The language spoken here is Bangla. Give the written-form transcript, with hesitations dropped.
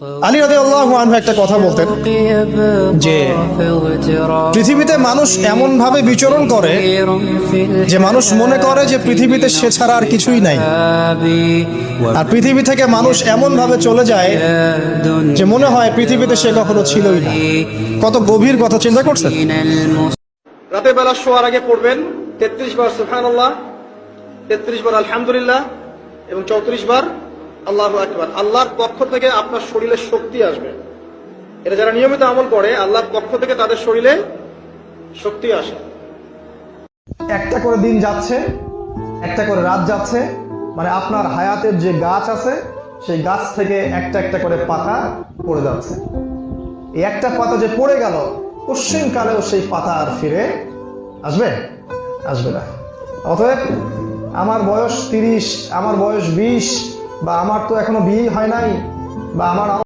আলী রাদিয়াল্লাহু আনহু একটা কথা বলতেন যে পৃথিবীতে মানুষ এমন ভাবে বিচরণ করে যে মানুষ মনে করে যে পৃথিবীতে সে ছাড়া আর কিছুই নাই, আর পৃথিবী থেকে মানুষ এমন ভাবে চলে যায় যে মনে হয় পৃথিবীতে সে কখনো ছিলই না। কত গভীর কথা চিন্তা করছেন? রাতের বেলা শোয়ার আগে পড়বেন 33 বার সুবহানাল্লাহ, 33 বার আলহামদুলিল্লাহ এবং 34 বার আল্লাহু আকবার। আল্লাহর পক্ষ থেকে আপনার শরীরে শক্তি আসবে। এটা যারা নিয়মিত আমল করে আল্লাহর পক্ষ থেকে তাদের শরীরে শক্তি আসে। একটা করে দিন যাচ্ছে, একটা করে রাত যাচ্ছে, মানে আপনার হায়াতের যে গাছ আছে সেই গাছ থেকে একটা একটা করে পাতা পড়ে যাচ্ছে। এই একটা পাতা যে পড়ে গেল, পশ্চিম কালেও সেই পাতা আর ফিরে আসবে আসবে না। অতএব আমার বয়স 30, আমার বয়স 20, বা আমার তো এখনো বিয়ে হয় নাই, বা আমার